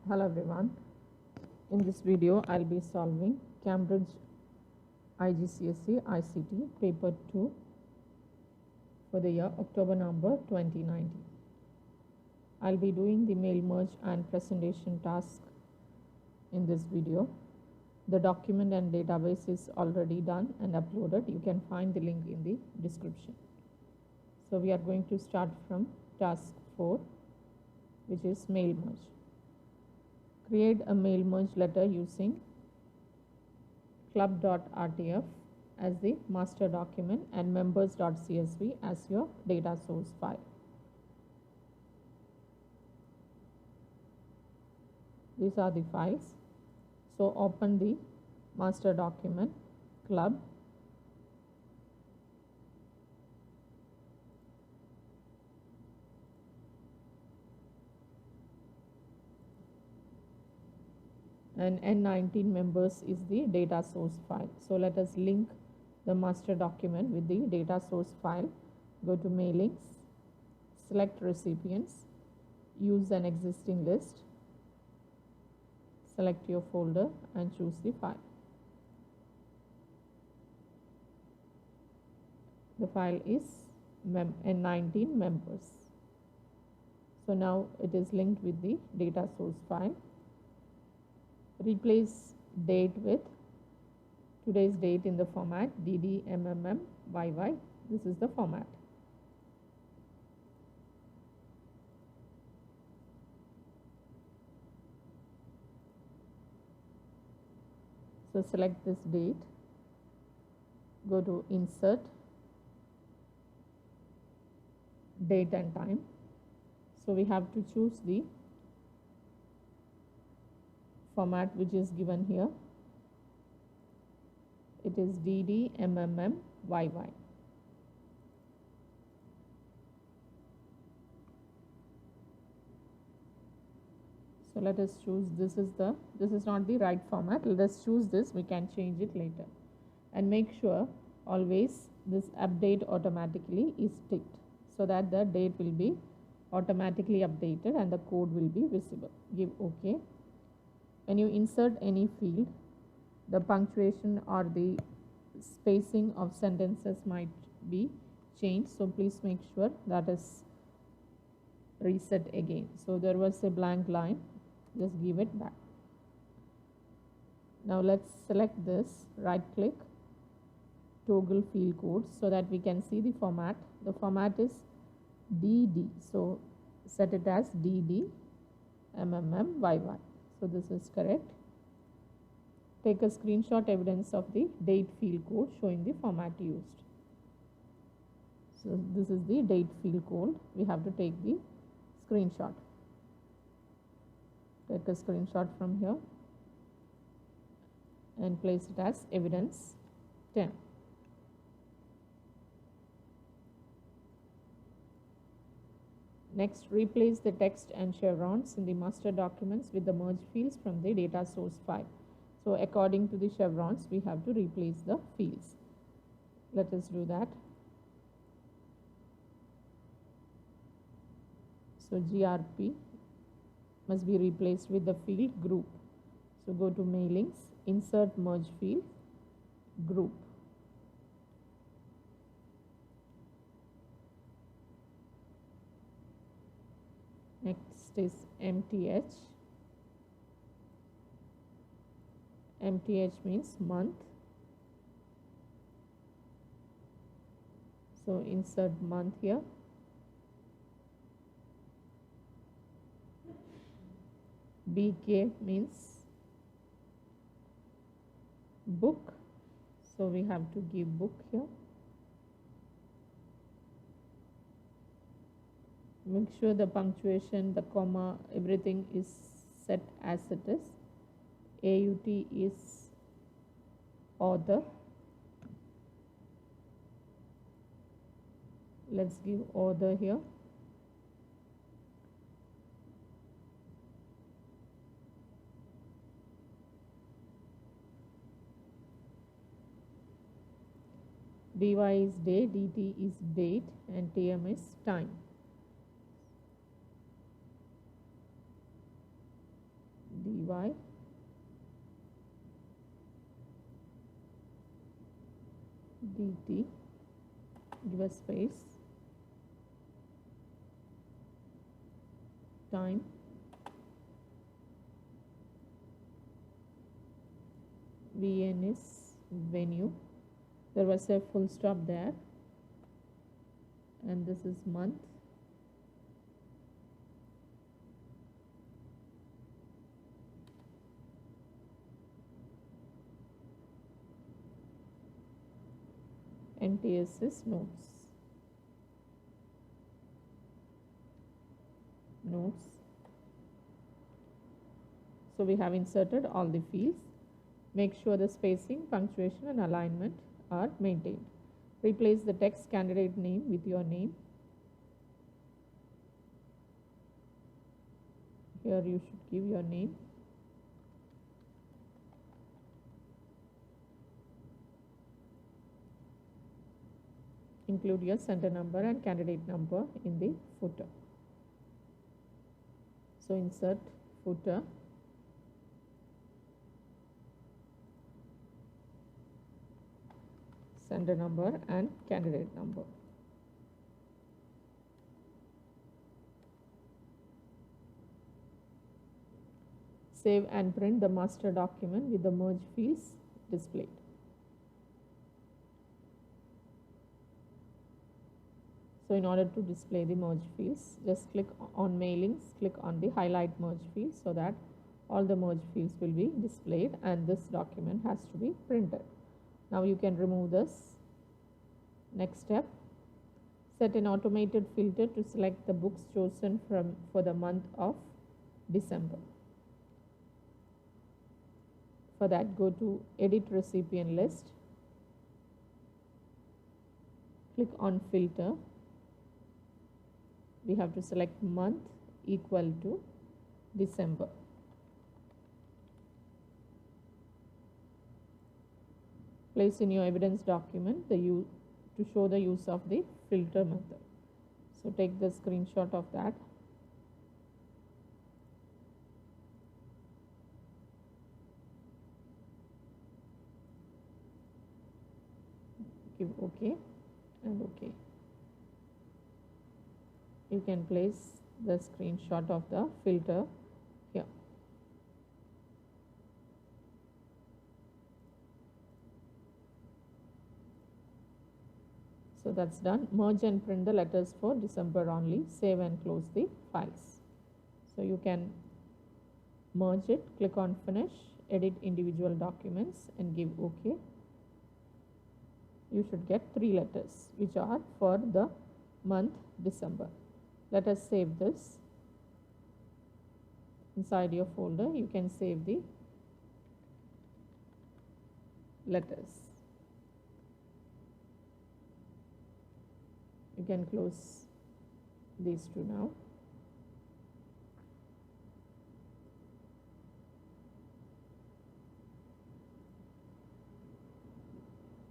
Hello everyone. In this video I'll be solving Cambridge IGCSE ICT paper 2 for the year October-November 2019. I'll be doing the mail merge and presentation task in this video. The document and database is already done and uploaded. You can find the link in the description. So we are going to start from task 4, which is mail merge. Create a mail merge letter using club.rtf as the master document and members.csv as your data source file. These are the files. So open the master document club. And N19 members is the data source file. So let us link the master document with the data source file. Go to mailings, select recipients, use an existing list, select your folder and choose the file. The file is N19 members. So now it is linked with the data source file. Replace date with today's date in the format DDMMMYY. This is the format. So select this date, go to insert, date and time. So we have to choose the format which is given here. It is DDMMMYY. So let us choose, this is not the right format. Let us choose this, we can change it later. And make sure always this update automatically is ticked so that the date will be automatically updated and the code will be visible. Give OK. When you insert any field, the punctuation or the spacing of sentences might be changed. So please make sure that is reset again. So there was a blank line, just give it back. Now let's select this, right click, toggle field codes so that we can see the format. The format is DD. So set it as DDMMMYY. So this is correct. Take a screenshot evidence of the date field code showing the format used. So this is the date field code. We have to take the screenshot. Take a screenshot from here and place it as evidence 10. Next, replace the text and chevrons in the master documents with the merge fields from the data source file. So according to the chevrons, we have to replace the fields. Let us do that. So GRP must be replaced with the field group. So go to mailings, insert merge field, group. Next is MTH. MTH means month. So insert month here. BK means book. So we have to give book here. Make sure the punctuation, the comma, everything is set as it is. AUT is author. Let's give author here. DY is day, DT is date, and TM is time. dy dt, give a space, time, vn is venue, there was a full stop there, and this is month, NTS is notes. So we have inserted all the fields. Make sure the spacing, punctuation and alignment are maintained. Replace the text candidate name with your name. Here you should give your name. Include your center number and candidate number in the footer. So insert footer, center number and candidate number. Save and print the master document with the merge fields displayed. So in order to display the merge fields, just click on mailings, click on the highlight merge fields so that all the merge fields will be displayed and this document has to be printed. Now you can remove this. Next step, set an automated filter to select the books chosen for the month of December. For that, go to edit recipient list, click on filter. We have to select month equal to December. Place in your evidence document to show the use of the filter method. So take the screenshot of that. Give OK and OK. You can place the screenshot of the filter here. So that's done. Merge and print the letters for December only. Save and close the files. So you can merge it, click on finish, edit individual documents and give OK. You should get 3 letters which are for the month December. Let us save this. Inside your folder, you can save the letters. You can close these two now.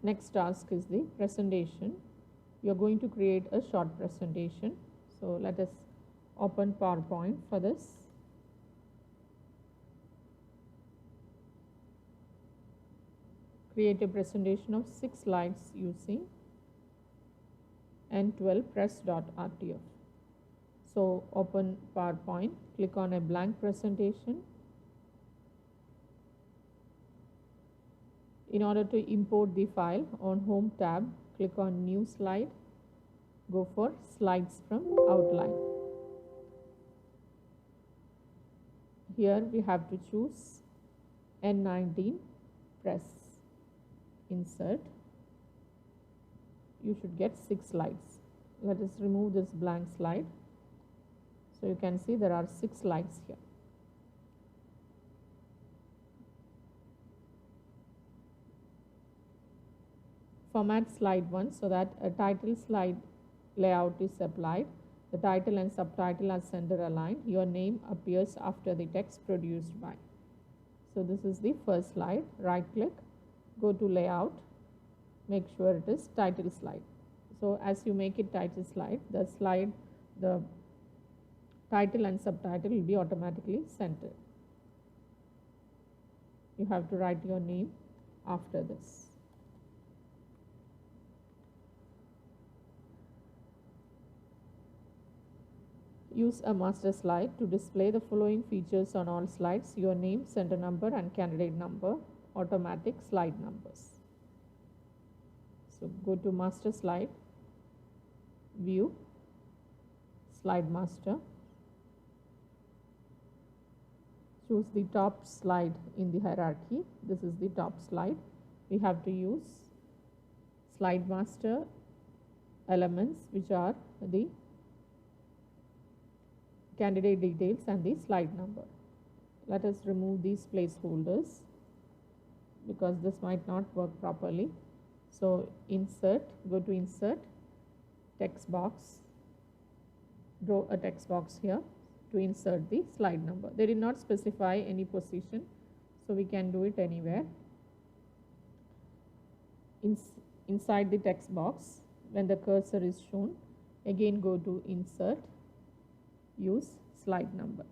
Next task is the presentation. You are going to create a short presentation. So let us open PowerPoint for this. Create a presentation of 6 slides using N12 press.rtf. So open PowerPoint, click on a blank presentation. In order to import the file, on Home tab, click on New Slide. Go for Slides from Outline. Here we have to choose N19 press. Insert. You should get 6 slides. Let us remove this blank slide. So you can see there are 6 slides here. Format slide 1 so that a title slide layout is applied. The title and subtitle are center aligned. Your name appears after the text produced by. So this is the first slide. Right click, go to layout, make sure it is title slide. So as you make it title slide, the title and subtitle will be automatically centered. You have to write your name after this. Use a master slide to display the following features on all slides: your name, center number, and candidate number, automatic slide numbers. So go to master slide, view, slide master. Choose the top slide in the hierarchy. This is the top slide. We have to use slide master elements, which are the candidate details and the slide number. Let us remove these placeholders because this might not work properly. So insert, go to insert, text box, draw a text box here to insert the slide number. They did not specify any position, so we can do it anywhere. Inside the text box, when the cursor is shown, again go to insert, use slide number.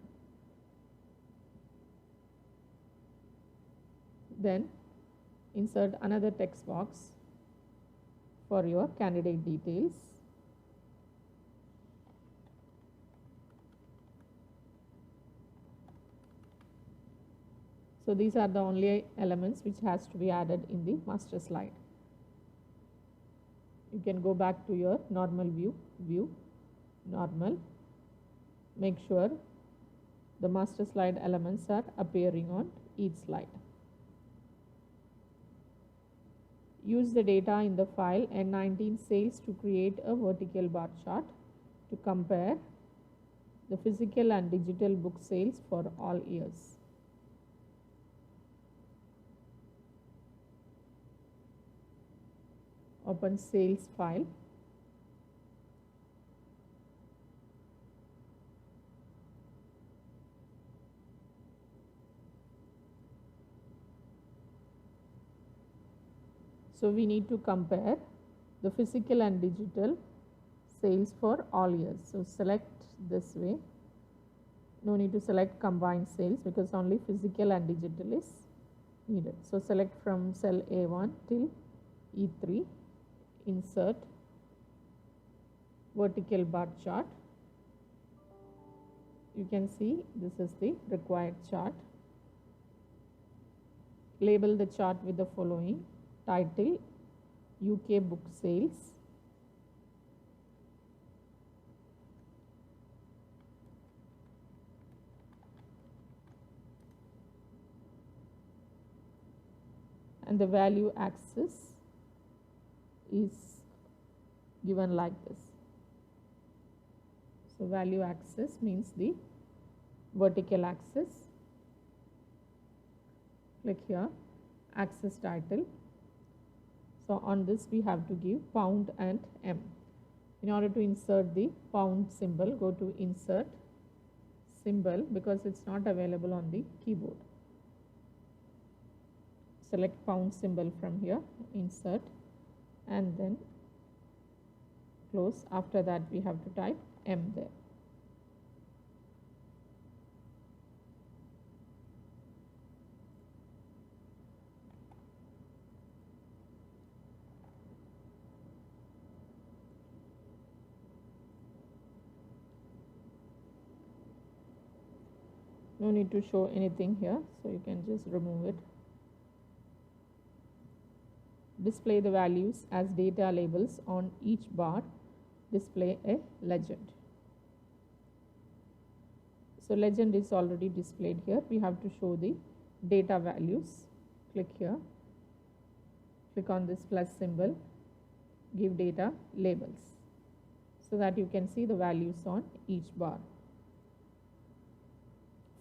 Then insert another text box for your candidate details. So these are the only elements which has to be added in the master slide. You can go back to your normal view, normal. Make sure the master slide elements are appearing on each slide. Use the data in the file N19 sales to create a vertical bar chart to compare the physical and digital book sales for all years. Open sales file. So we need to compare the physical and digital sales for all years. So select this way. No need to select combined sales because only physical and digital is needed. So select from cell A1 till E3, insert vertical bar chart. You can see this is the required chart. Label the chart with the following: title, UK book sales, and the value axis is given like this. So value axis means the vertical axis. Click here, axis title. So on this we have to give pound and M. In order to insert the pound symbol, go to insert symbol because it's not available on the keyboard. Select pound symbol from here, insert, and then close. After that we have to type M there. No need to show anything here, so you can just remove it. Display the values as data labels on each bar. Display a legend. So legend is already displayed here. We have to show the data values. Click here. Click on this plus symbol. Give data labels so that you can see the values on each bar.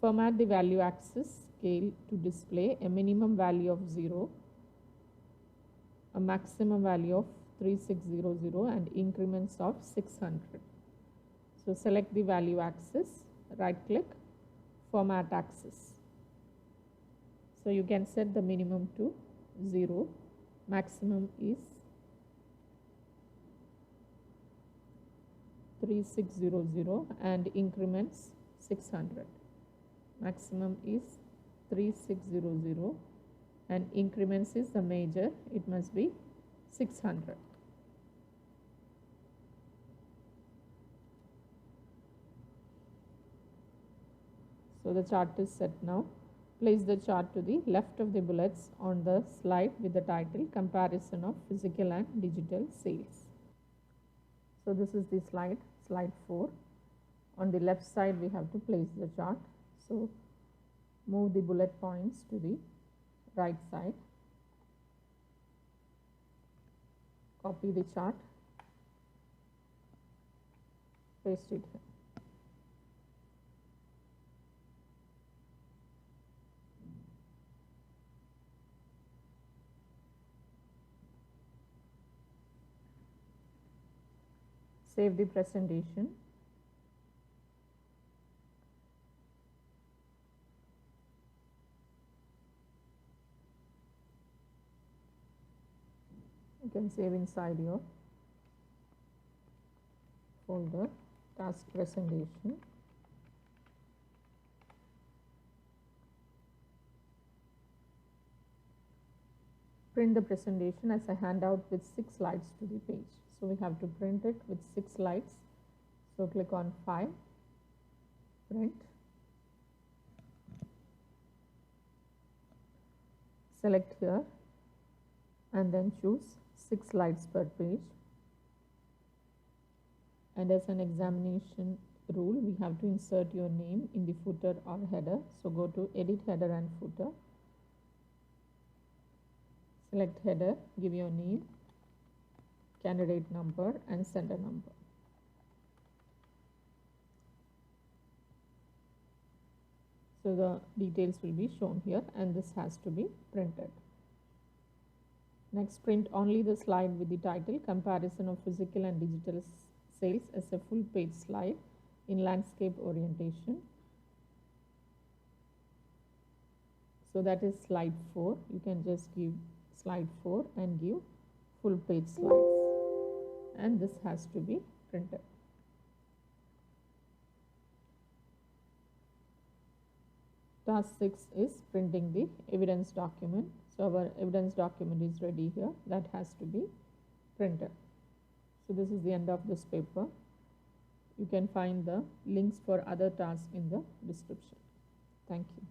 Format the value axis scale to display a minimum value of 0, a maximum value of 3600, and increments of 600. So select the value axis, right click, format axis. So you can set the minimum to 0, maximum is 3600 and increments 600. Maximum is 3600 and increments is the major, it must be 600. So the chart is set now. Place the chart to the left of the bullets on the slide with the title Comparison of Physical and Digital Sales. So this is the slide, slide 4. On the left side we have to place the chart. So move the bullet points to the right side. Copy the chart. Paste it here. Save the presentation. You can save inside your folder, task presentation. Print the presentation as a handout with 6 slides to the page. So we have to print it with 6 slides. So click on File, Print. Select here and then choose 6 slides per page. And as an examination rule, we have to insert your name in the footer or header. So go to Edit Header and Footer. Select header, give your name, candidate number and sender number. So the details will be shown here and this has to be printed. Next, print only the slide with the title Comparison of Physical and Digital Sales as a full page slide in landscape orientation. So that is slide 4. You can just give slide 4 and give full page slides, and this has to be printed. Task 6 is printing the evidence document. So our evidence document is ready here, that has to be printed. So this is the end of this paper. You can find the links for other tasks in the description. Thank you.